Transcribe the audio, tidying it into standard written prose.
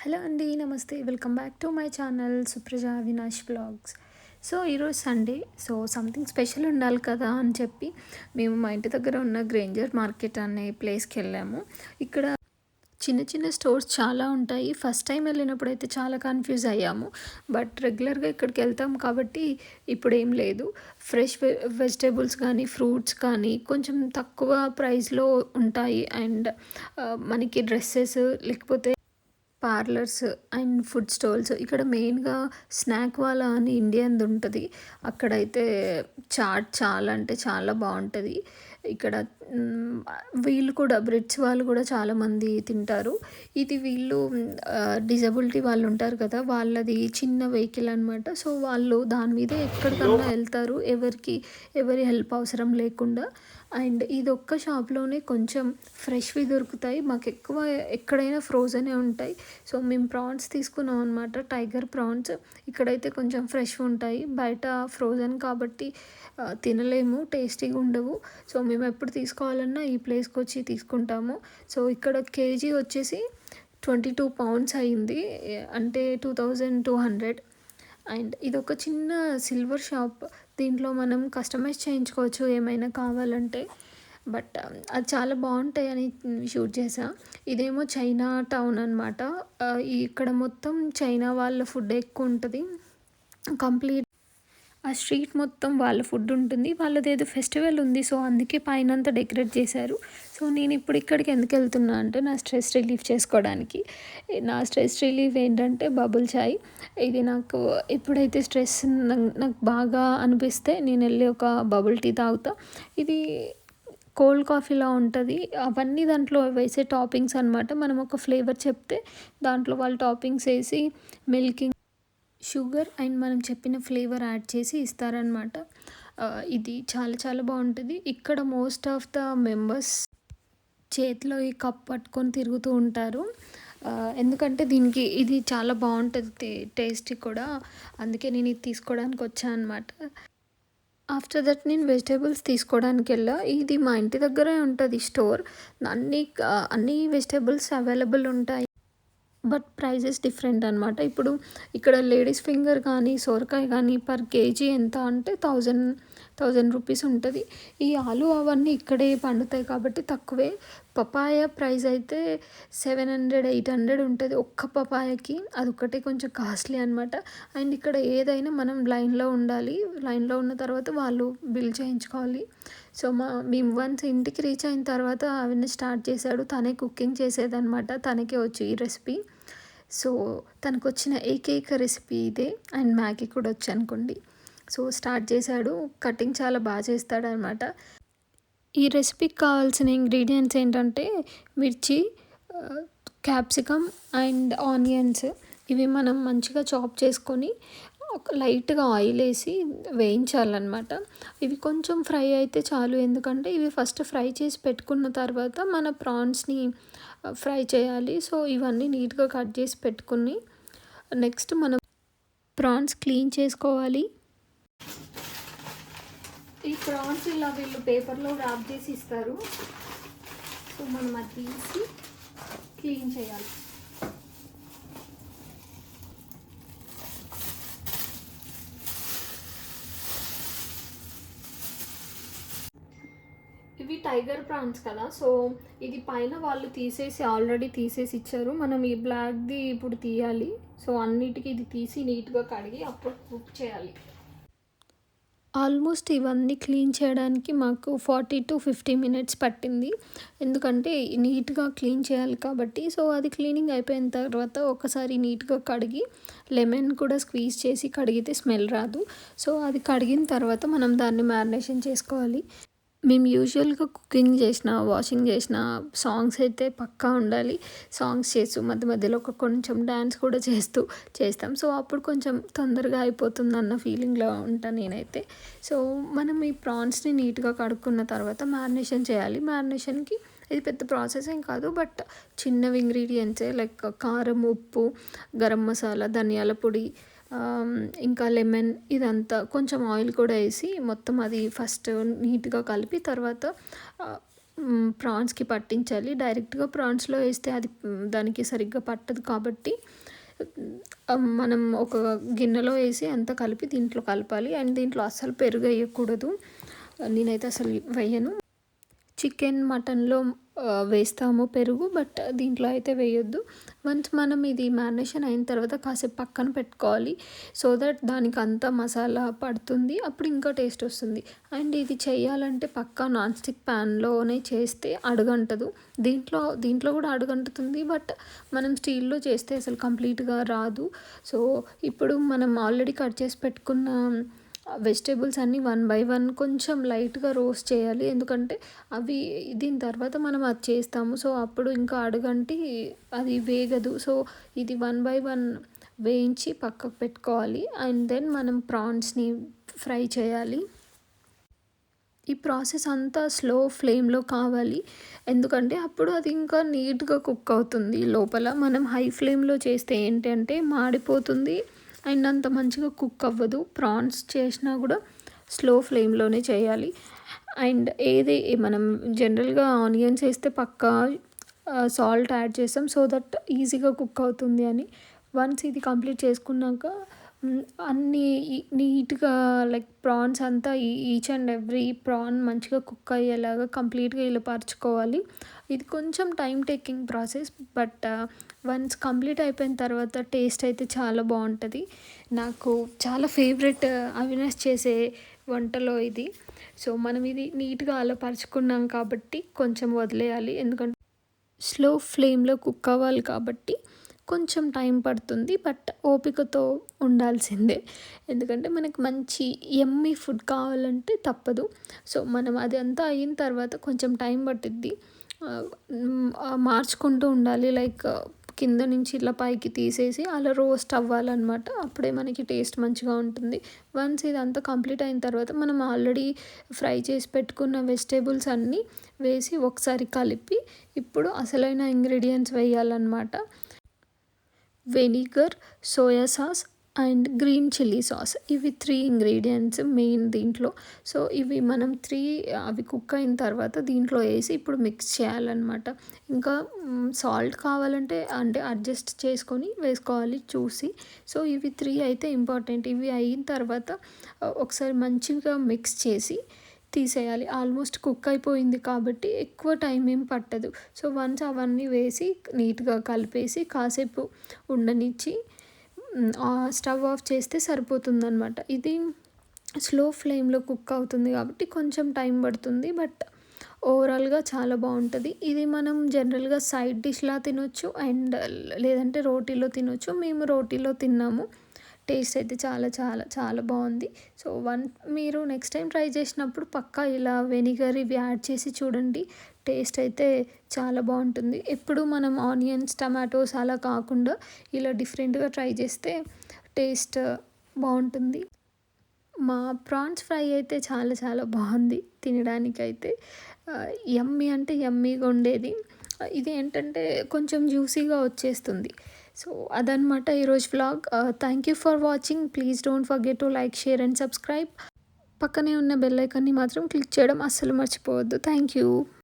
Hello అండి. నమస్తే. Welcome back to my channel Supraja Avinash vlogs. So ఈరోజు సండే. సో సంథింగ్ స్పెషల్ ఉండాలి కదా అని చెప్పి మేము మా ఇంటి దగ్గర ఉన్న గ్రేంజర్ మార్కెట్ అనే ప్లేస్కి వెళ్ళాము. ఇక్కడ చిన్న చిన్న స్టోర్స్ చాలా ఉంటాయి. ఫస్ట్ టైం వెళ్ళినప్పుడైతే చాలా కన్ఫ్యూజ్ అయ్యాము. బట్ రెగ్యులర్గా ఇక్కడికి వెళ్తాం కాబట్టి ఇప్పుడు ఏం లేదు. ఫ్రెష్ వెజిటేబుల్స్ కానీ ఫ్రూట్స్ కానీ కొంచెం తక్కువ ప్రైస్లో ఉంటాయి. అండ్ మనకి డ్రెస్సెస్ లేకపోతే పార్లర్స్ అండ్ ఫుడ్ స్టాల్స్ ఇక్కడ మెయిన్గా స్నాక్ వాలా అని ఇండియన్ది ఉంటుంది. అక్కడైతే చాట్ చాలా అంటే చాలా బాగుంటుంది. ఇక్కడ వీళ్ళు కూడా బ్రిడ్స్ వాళ్ళు కూడా చాలామంది తింటారు. ఇది వీళ్ళు డిజబిలిటీ వాళ్ళు ఉంటారు కదా, వాళ్ళది చిన్న వెహికల్ అనమాట. సో వాళ్ళు దాని మీద ఎక్కడికన్నా వెళ్తారు, ఎవరి హెల్ప్ అవసరం లేకుండా. అండ్ ఇది ఒక్క షాప్లోనే కొంచెం ఫ్రెష్వి దొరుకుతాయి. మాకు ఎక్కువ ఎక్కడైనా ఫ్రోజనే ఉంటాయి. సో మేము ప్రాన్స్ తీసుకున్నాం అనమాట, టైగర్ ప్రాన్స్. ఇక్కడైతే కొంచెం ఫ్రెష్ ఉంటాయి, బయట ఫ్రోజన్ కాబట్టి తినలేము, టేస్టీగా ఉండవు. సో మేము ఎప్పుడు తీసుకోవాలన్నా ఈ ప్లేస్కి వచ్చి తీసుకుంటాము. సో ఇక్కడ కేజీ వచ్చేసి 22 పౌండ్స్ అయింది, అంటే 2200. అండ్ ఇది ఒక చిన్న సిల్వర్ షాప్. దీంట్లో మనం కస్టమైజ్ చేయించుకోవచ్చు ఏమైనా కావాలంటే. బట్ అది చాలా బాగుంటాయని షూట్ చేసా. ఇదేమో చైనా టౌన్ అనమాట. ఇక్కడ మొత్తం చైనా వాళ్ళ ఫుడ్ ఎక్కువ ఉంటుంది. కంప్లీట్ ఆ స్ట్రీట్ మొత్తం వాళ్ళ ఫుడ్ ఉంటుంది. వాళ్ళది ఏదో ఫెస్టివల్ ఉంది, సో అందుకే పైన అంతా డెకరేట్ చేశారు. సో నేను ఇప్పుడు ఇక్కడికి ఎందుకు వెళ్తున్నా అంటే నా స్ట్రెస్ రిలీఫ్ చేసుకోవడానికి. నా స్ట్రెస్ రిలీఫ్ ఏంటంటే బబుల్ చాయ్. ఇది నాకు ఎప్పుడైతే స్ట్రెస్ నాకు బాగా అనిపిస్తే నేను వెళ్ళి ఒక బబుల్ టీ తాగుతా. ఇది కోల్డ్ కాఫీలా ఉంటుంది. అవన్నీ దాంట్లో వేసే టాపింగ్స్ అనమాట. మనం ఒక ఫ్లేవర్ చెప్తే దాంట్లో వాళ్ళు టాపింగ్స్ వేసి మిల్కింగ్ షుగర్ అండ్ మనం చెప్పిన ఫ్లేవర్ యాడ్ చేసి ఇస్తారనమాట. ఇది చాలా చాలా బాగుంటుంది. ఇక్కడ మోస్ట్ ఆఫ్ ద మెంబర్స్ చేతిలో ఈ కప్ పట్టుకొని తిరుగుతూ ఉంటారు. ఎందుకంటే దీనికి ఇది చాలా బాగుంటుంది టేస్ట్ కూడా, అందుకే నేను ఇది తీసుకోవడానికి వచ్చాను అనమాట. ఆఫ్టర్ దట్ నేను వెజిటేబుల్స్ తీసుకోవడానికి వెళ్ళా. ఇది మా ఇంటి దగ్గరే ఉంటుంది స్టోర్. అన్ని వెజిటేబుల్స్ అవైలబుల్ ఉంటాయి, బట్ ప్రైజెస్ డిఫరెంట్ అనమాట. ఇప్పుడు ఇక్కడ లేడీస్ ఫింగర్ కానీ సొరకాయ కానీ పర్ కేజీ ఎంత అంటే 1000 రూపీస్ ఉంటుంది. ఈ ఆలు అవన్నీ ఇక్కడే పండుతాయి కాబట్టి తక్కువే. పపాయ ప్రైస్ అయితే 700-800 ఉంటుంది ఒక్క పపాయకి. అదొక్కటే కొంచెం కాస్ట్లీ అనమాట. అండ్ ఇక్కడ ఏదైనా మనం లైన్లో ఉండాలి. లైన్లో ఉన్న తర్వాత వాళ్ళు బిల్ చేయించుకోవాలి. సో మేము వన్స్ ఇంటికి రీచ్ అయిన తర్వాత అవన్నీ స్టార్ట్ చేశాడు. తనే కుకింగ్ చేసేదనమాట, తనకే వచ్చు ఈ రెసిపీ. సో తనకు వచ్చిన ఏకైక రెసిపీ ఇదే. అండ్ మ్యాగీ కూడా వచ్చు అనుకోండి. సో స్టార్ట్ చేశాడు. కటింగ్ చాలా బాగా చేస్తాడనమాట. ఈ రెసిపీకి కావాల్సిన ఇంగ్రీడియంట్స్ ఏంటంటే మిర్చి, క్యాప్సికమ్ అండ్ ఆనియన్స్. ఇవి మనం మంచిగా చాప్ చేసుకొని లైట్గా ఆయిల్ వేసి వేయించాలన్నమాట. ఇవి కొంచెం ఫ్రై అయితే చాలు, ఎందుకంటే ఇవి ఫస్ట్ ఫ్రై చేసి పెట్టుకున్న తర్వాత మన ప్రాన్స్ని ఫ్రై చేయాలి. సో ఇవన్నీ నీట్గా కట్ చేసి పెట్టుకుని నెక్స్ట్ మనం ప్రాన్స్ క్లీన్ చేసుకోవాలి. ఈ ప్రాన్స్ ఇలా వీళ్ళు పేపర్లో ర్యాప్ చేసి ఇస్తారు. సో మనం అది తీసి క్లీన్ చేయాలి. ఇవి టైగర్ ప్రాన్స్ కదా, సో ఇది పైన వాళ్ళు ఆల్రెడీ తీసేసి ఇచ్చారు. మనం ఈ బ్లాక్ది ఇప్పుడు తీయాలి. సో అన్నిటికీ ఇది తీసి నీట్గా కడిగి అప్పుడు కుక్ చేయాలి. ఆల్మోస్ట్ ఇవన్నీ క్లీన్ చేయడానికి మాకు 40-50 మినిట్స్ పట్టింది, ఎందుకంటే నీట్గా క్లీన్ చేయాలి కాబట్టి. సో అది క్లీనింగ్ అయిపోయిన తర్వాత ఒకసారి నీట్గా కడిగి లెమన్ కూడా స్క్వీజ్ చేసి కడిగితే స్మెల్ రాదు. సో అది కడిగిన తర్వాత మనం దాన్ని మ్యారినేషన్ చేసుకోవాలి. మేము యూజువల్గా కుకింగ్ చేసిన వాషింగ్ చేసిన సాంగ్స్ అయితే పక్కా ఉండాలి. సాంగ్స్ చేస్తూ మధ్య మధ్యలో కొంచెం డ్యాన్స్ కూడా చేస్తాం. సో అప్పుడు కొంచెం తొందరగా అయిపోతుంది అన్న ఫీలింగ్లో ఉంటాను నేనైతే. సో మనం ఈ ప్రాన్స్ని నీట్గా కడుక్కున్న తర్వాత మ్యారినేషన్ చేయాలి. మ్యారినేషన్కి ఇది పెద్ద ప్రాసెస్ ఏం కాదు, బట్ చిన్నవి ఇంగ్రీడియంట్సే. లైక్ కారం, ఉప్పు, గరం మసాలా, ధనియాల పొడి, ఇంకా లెమన్, ఇదంతా కొంచెం ఆయిల్ కూడా వేసి మొత్తం అది ఫస్ట్ నీట్గా కలిపి తర్వాత ప్రాన్స్‌కి పట్టించాలి. డైరెక్ట్‌గా ప్రాన్స్‌లో ఏస్తే అది దానికి సరిగ్గా పట్టదు కాబట్టి మనం ఒక గిన్నెలో ఏసి అంతా కలిపి దీంట్లో కలపాలి. అండ్ దీంట్లో అస్సలు పెరుగెయ్యకూడదు. నేనైతే అసలు వెయ్యను. చికెన్, మటన్‌లో వేస్తాము పెరుగు. బట్ దీంట్లో అయితే వేయొద్దు. వన్స్ మనం ఇది మ్యారినేషన్ అయిన తర్వాత కాసేపు పక్కన పెట్టుకోవాలి. సో దట్ దానికి అంతా మసాలా పడుతుంది. అప్పుడు ఇంకా టేస్ట్ వస్తుంది. అండ్ ఇది చేయాలంటే పక్కా నాన్ స్టిక్ ప్యాన్‌లోనే చేస్తే అడుగంటదు. దీంట్లో కూడా అడుగంటుతుంది. బట్ మనం స్టీల్‌లో చేస్తే అసలు కంప్లీట్‌గా రాదు. సో ఇప్పుడు మనం ఆల్రెడీ కట్ చేసి పెట్టుకున్న వెజిటేబుల్స్ అన్నీ వన్ బై వన్ కొంచెం లైట్‌గా రోస్ట్ చేయాలి. ఎందుకంటే అవి దీని తర్వాత మనం అది చేస్తాము. సో అప్పుడు ఇంకా అడుగంటి అది వేగదు. సో ఇది వన్ బై వన్ వేయించి పక్కకు పెట్టుకోవాలి. అండ్ దెన్ మనం ప్రాన్స్‌ని ఫ్రై చేయాలి. ఈ ప్రాసెస్ అంతా స్లో ఫ్లేమ్‌లో కావాలి. ఎందుకంటే అప్పుడు అది ఇంకా నీట్‌గా కుక్ అవుతుంది లోపల. మనం హై ఫ్లేమ్‌లో చేస్తే ఏంటంటే మాడిపోతుంది. అండ్ అంత మంచిగా కుక్ అవ్వదు. ప్రాన్స్ చేసినా కూడా స్లో ఫ్లేమ్‌లోనే చేయాలి. అండ్ మనం జనరల్‌గా ఆనియన్స్ ఏస్తే పక్కా సాల్ట్ యాడ్ చేస్తాం. సో దట్ ఈజీగా కుక్ అవుతుంది అని. వన్స్ ఇది కంప్లీట్ చేసుకున్నాక అన్నీ నీట్‌గా లైక్ ప్రాన్స్ అంతా ఈచ్ అండ్ ఎవ్రీ ప్రాన్ మంచిగా కుక్ అయ్యేలాగా కంప్లీట్‌గా ఇలా పరుచుకోవాలి. ఇది కొంచెం time taking process. But once complete అయిపోయిన తర్వాత టేస్ట్ అయితే చాలా బాగుంటుంది. నాకు చాలా ఫేవరెట్ అవినాష్ చేసే వంటలో ఇది. సో మనం ఇది నీట్‌గా అలా పరుచుకున్నాం కాబట్టి కొంచెం వదిలేయాలి. ఎందుకంటే స్లో ఫ్లేమ్‌లో కుక్ అవ్వాలి కాబట్టి కొంచెం టైం పడుతుంది. బట్ ఓపికతో ఉండాల్సిందే. ఎందుకంటే మనకు మంచి యమ్మీ ఫుడ్ కావాలంటే తప్పదు. సో మనం అది అంతా అయిన తర్వాత కొంచెం టైం పట్టిద్ది. మార్చుకుంటూ ఉండాలి. లైక్ కింద నుంచి ఇట్లా పైకి తీసేసి అలా రోస్ట్ అవ్వాలన్నమాట. అప్పుడే మనకి టేస్ట్ మంచిగా ఉంటుంది. వన్స్ ఇదంతా కంప్లీట్ అయిన తర్వాత మనం ఆల్రెడీ ఫ్రై చేసి పెట్టుకున్న వెజిటేబుల్స్ అన్నీ వేసి ఒకసారి కలిపి ఇప్పుడు అసలైన ఇంగ్రీడియంట్స్ వేయాలన్నమాట. Vinegar, soya sauce and green chilli sauce. ఇవి 3 ఇంగ్రీడియంట్స్ మెయిన్ దీంట్లో. సో ఇవి మనం అవి కుక్ అయిన తర్వాత దీంట్లో వేసి ఇప్పుడు మిక్స్ చేయాలన్నమాట. ఇంకా సాల్ట్ కావాలంటే అంటే అడ్జస్ట్ చేసుకొని వేసుకోవాలి చూసి. సో ఇవి 3 అయితే ఇంపార్టెంట్. ఇవి అయిన తర్వాత ఒకసారి మంచిగా మిక్స్ చేసి తీసేయాలి. ఆల్మోస్ట్ కుక్ అయిపోయింది కాబట్టి ఎక్కువ టైం ఏం పట్టదు. సో వన్స్ అవన్నీ వేసి నీట్‌గా కలిపేసి కాసేపు ఉండనిచ్చి స్టవ్ ఆఫ్ చేస్తే సరిపోతుందన్నమాట. ఇది స్లో ఫ్లేమ్‌లో కుక్ అవుతుంది కాబట్టి కొంచెం టైం పడుతుంది. బట్ ఓవరాల్‌గా చాలా బాగుంటుంది. ఇది మనం జనరల్‌గా సైడ్ డిష్‌లా తినొచ్చు. అండ్ లేదంటే రోటీలో తినొచ్చు. మేము రోటీలో తిన్నాము. టేస్ట్ అయితే చాలా చాలా చాలా బాగుంది. సో మీరు నెక్స్ట్ టైం ట్రై చేసినప్పుడు పక్కా ఇలా వెనిగర్ ఇవి యాడ్ చేసి చూడండి. టేస్ట్ అయితే చాలా బాగుంటుంది. ఎప్పుడు మనం ఆనియన్స్, టమాటోస్ అలా కాకుండా ఇలా డిఫరెంట్‌గా ట్రై చేస్తే టేస్ట్ బాగుంటుంది. మా ప్రాన్స్ ఫ్రై అయితే చాలా చాలా బాగుంది తినడానికైతే. యమ్మీ అంటే యమ్మీగా ఉండేది. ఇది ఏంటంటే కొంచెం జ్యూసీగా వచ్చేస్తుంది. సో అదనమాట ఈరోజు vlog. Thank you for watching. Please don't forget to like, share and subscribe. పక్కనే ఉన్న బెల్ ఐకాన్ని మాత్రం క్లిక్ చేయడం అస్సలు మర్చిపోవద్దు. Thank you.